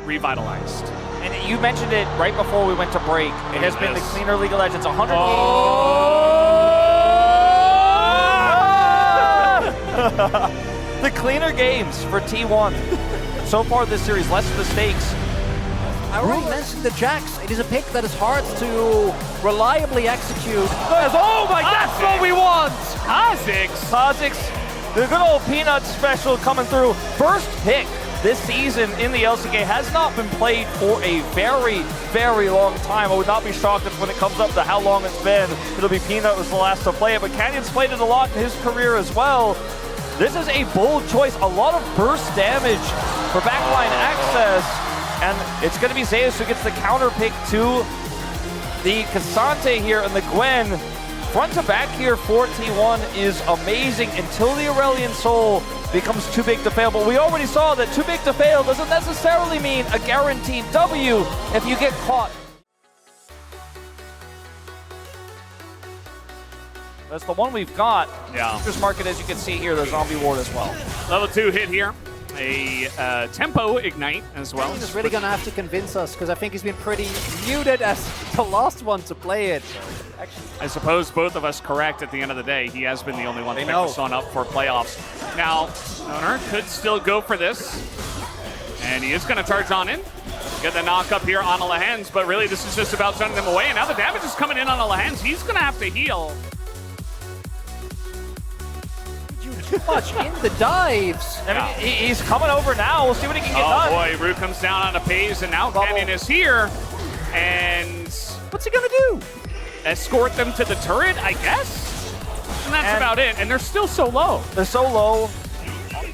revitalized. And you mentioned it right before we went to break. It has been the cleaner League of Legends. 100. The cleaner games for T1. So far this series, less mistakes. I already mentioned the Jax. It is a pick that is hard to reliably execute. Oh my, that's what we want! Kha'Zix, the good old Peanut special coming through. First pick this season in the LCK has not been played for a very, very long time. I would not be shocked if when it comes up to how long it's been, it'll be Peanut was the last to play it, but Canyon's played it a lot in his career as well. This is a bold choice. A lot of burst damage for backline access, and it's going to be Zeus who gets the counter pick to the Cassante here, and the Gwen front to back here for T1 is amazing until the Aurelion Soul becomes too big to fail. But we already saw that too big to fail doesn't necessarily mean a guaranteed W if you get caught. That's the one we've got. Yeah. Just mark it as you can see here, the zombie ward as well. Level 2 hit here. A tempo ignite as well. He's really going to have to convince us because I think he's been pretty muted as the last one to play it. Actually, I suppose both of us correct at the end of the day. He has been the only one to pick this one up for playoffs. Now, Owner could still go for this. And he is going to charge on in. Get the knock up here on Alahans, but really this is just about sending them away. And now the damage is coming in on Alahans. He's going to have to heal. Too much in the dives. I mean, he's coming over now. We'll see what he can get done. Oh boy, Root comes down on a Pays, and now Canyon is here. And what's he going to do? Escort them to the turret, I guess? And that's about it. And they're still so low. They're so low.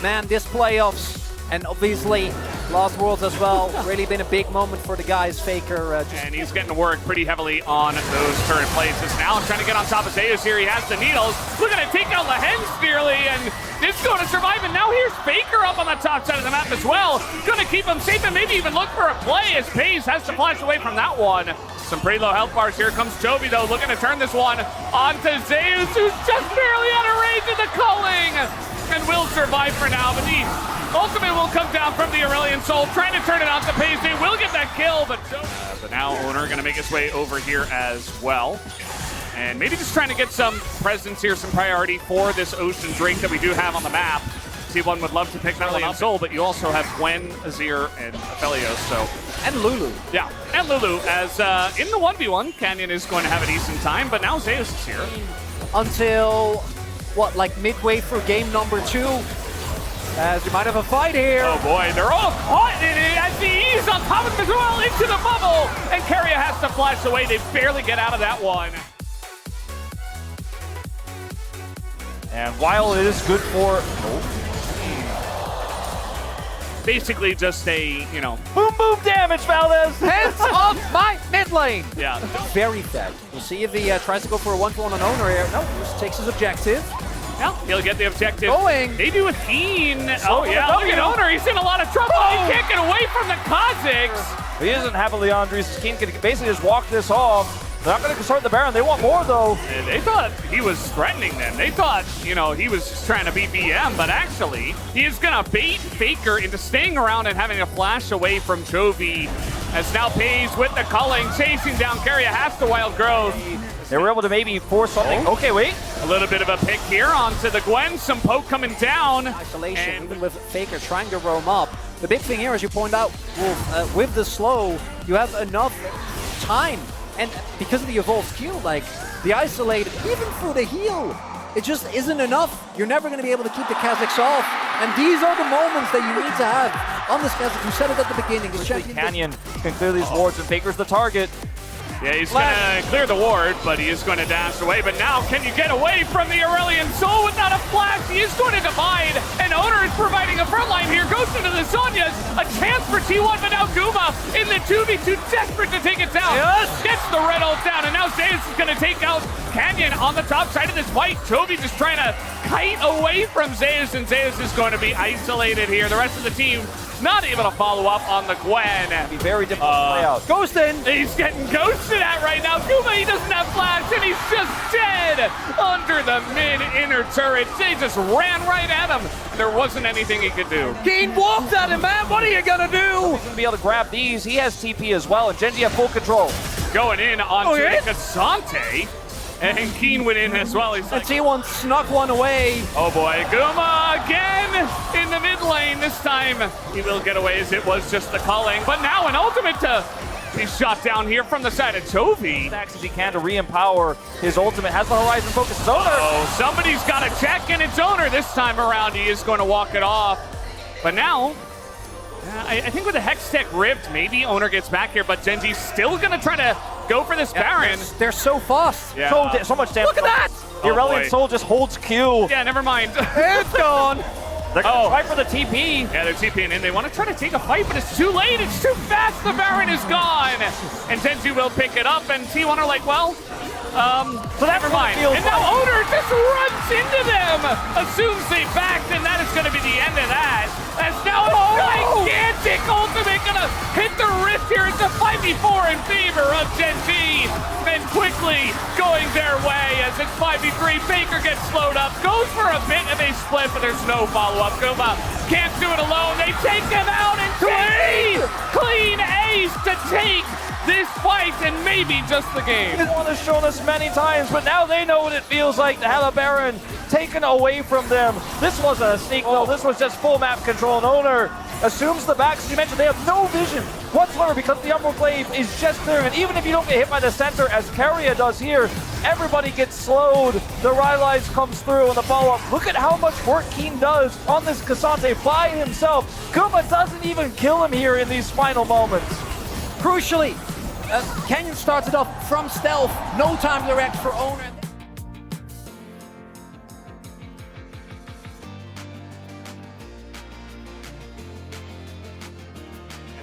Man, this playoffs, and obviously Lost Worlds as well, really been a big moment for the guys. Faker. And he's getting to work pretty heavily on those turret places. Now trying to get on top of Zeus here. He has the needles. Looking to take out Lahens nearly, and it's going to survive. And now here's Faker up on the top side of the map as well. Going to keep him safe and maybe even look for a play as Pays has to flash away from that one. Some pretty low health bars. Here comes Chovy though, looking to turn this one onto Zeus, who's just barely out of range of the culling, and will survive for now. But the ultimate will come down from the Aurelion Soul, trying to turn it onto Pays. They will get that kill, but now Owner going to make his way over here as well. And maybe just trying to get some presence here, some priority for this Ocean Drake that we do have on the map. T1 would love to pick that Aurelion Soul, but you also have Gwen, Azir, and Aphelios, so. And Lulu. Yeah, and Lulu, as in the 1v1, Canyon is going to have a decent time, but now Zeus is here. Until, what, like midway through game number 2? As you might have a fight here. Oh boy, they're all caught in it as he is on top of him as well into the bubble. And Keria has to flash away. They barely get out of that one. And while it is good for... Basically just a, you know... Boom, boom damage, Valdez! Hands off my mid lane! Yeah. Very fed. We'll see if he tries to go for a 1-for-1 on Owner here. No, just takes his objective. Yeah, he'll get the objective. Going. They do a Teen. Oh yeah, look at Owner. He's in a lot of trouble. He can't get away from the Kha'Zix. He doesn't have a Leandris. Keen can basically just walk this off. They're not going to start the Baron. They want more, though. And they thought he was threatening them. They thought, you know, he was just trying to beat BM, but actually, he is going to bait Faker into staying around and having a flash away from Chovy. As now Pays with the culling, chasing down Keria, has the wild growth. They were able to maybe force something. Okay, wait. A little bit of a pick here onto the Gwen. Some poke coming down. Isolation, even with Faker trying to roam up. The big thing here, as you point out, Wolf, with the slow, you have enough time. And because of the evolved Q, like, the isolated, even through the heal, it just isn't enough. You're never going to be able to keep the Kha'Zix off. And these are the moments that you need to have on this Kha'Zix. You said it at the beginning. Canyon can clear these wards, and Faker's the target. Yeah, he's going to clear the ward, but he is going to dash away. But now, can you get away from the Aurelion Soul without a flash? He is going to divide, and Owner is providing a front line here. Goes into the Zhonya's, a chance for T1, but now Guma in the 2v2, desperate to take it down. Yes. Gets the red ult down, and now Zeus is going to take out Canyon on the top side of this fight. Chovy just trying to kite away from Zeus, and Zeus is going to be isolated here. The rest of the team not able to follow up on the Gwen. Be very difficult to play out. Ghosting. He's getting ghosted at right now. Kuma, he doesn't have flash, and he's just dead under the mid-inner turret. They just ran right at him. There wasn't anything he could do. Keen walked at him, man. What are you gonna do? He's gonna be able to grab these. He has TP as well, and Genji have full control. Going in onto Kasante, and Keen went in as well. He's And like, T1 snuck one away. oh boy, Kuma again in the mid lane. This time he will get away as it was just the culling. But now an ultimate to be shot down here from the side of Chovy. As he can to re-empower his ultimate. Has the Horizon focus. His owner. Oh, somebody's got to check in its owner this time around. He is going to walk it off. But now, I think with the Hex Tech ripped, maybe owner gets back here, but Genji's still going to try to go for this Baron. They're so fast. Yeah. So much damage. Look at that. The Oh, Aurelian boy. Soul just holds Q. Yeah, never mind. It's gone. They're gonna try for the TP. Yeah, they're TPing in. They want to try to take a fight, but it's too late. It's too fast. The Baron is gone. And Genji will pick it up, and T1 are like, well, so never mind. And now Owner just runs into them, assumes they backed, and that is going to be the end of that. As now a gigantic ultimate going to hit the wrist here. It's a 5v4 in favor of Genji. And quickly going their way as it's 5v3. Faker gets slowed up, goes for a bit of a split, but there's no follow-up. Kuma can't do it alone. They take him out, and Genji clean ace to take this fight and maybe just the game. He's won has shown us many times, but now they know what it feels like to have a Baron taken away from them. This wasn't a sneak though, this was just full map control, and Owner assumes the back. As you mentioned, they have no vision whatsoever because the Umbral is just there, and even if you don't get hit by the center, as Keria does here, everybody gets slowed. The Rylai's comes through and the follow-up. Look at how much work Keen does on this Kasante by himself. Kuma doesn't even kill him here in these final moments. Crucially, Canyon started off from stealth. No time to react for Owner.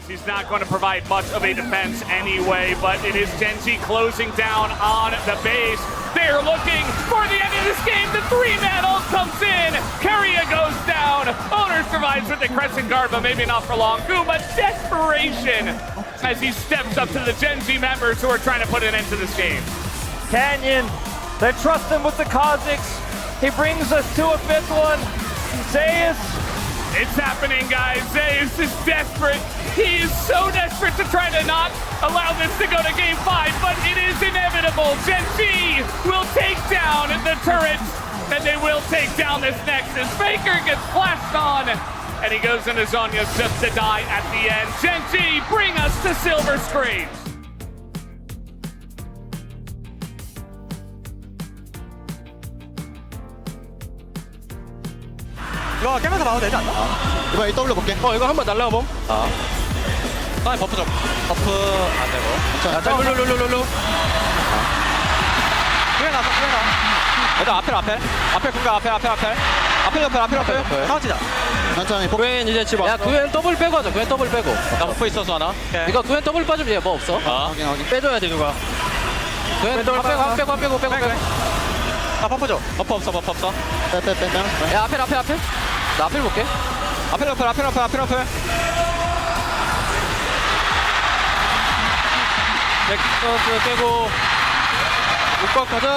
He's not going to provide much of a defense anyway, but it is Genji closing down on the base. They're looking for the end of this game. The 3-man ult comes in. Keria goes down. Owner survives with the Crescent Guard, but maybe not for long. Kuma, desperation as he steps up to the Genji members who are trying to put an end to this game. Canyon, they trust him with the Kha'Zix. He brings us to a 5th one. Zeus. It's happening, guys. Zeus is desperate. He is so desperate to try to not allow this to go to game 5, but it is inevitable. Genji will take down the turret, and they will take down this Nexus. Faker gets flashed on, and he goes into Zhonya just to die at the end. Genji, bring us to silver screens. 이거 깨면서 봐도 되지 않나? 이번에 W 볼게. 이거 한번 날라가 봄. 아, 버프 좀. 버프 안 되고. 자, 룰루루루루. 그래 나. 일단 앞에 공격 앞에. 카운티다. 천천히. 구현 이제 집 왔어. 야, 구현 더블 빼고 하자. 구현 더블 빼고. 나 버프 있어서 하나. 이거 구현 더블 빠지면 얘 뭐 없어? 확인. 빼줘야 돼 누가. 구현 더블 빼고. 아, 버프 줘. 버프 없어. 빼. 야, 앞에. 나 앞에 볼게. 앞에. 넥서스 빼고. 목각 가자.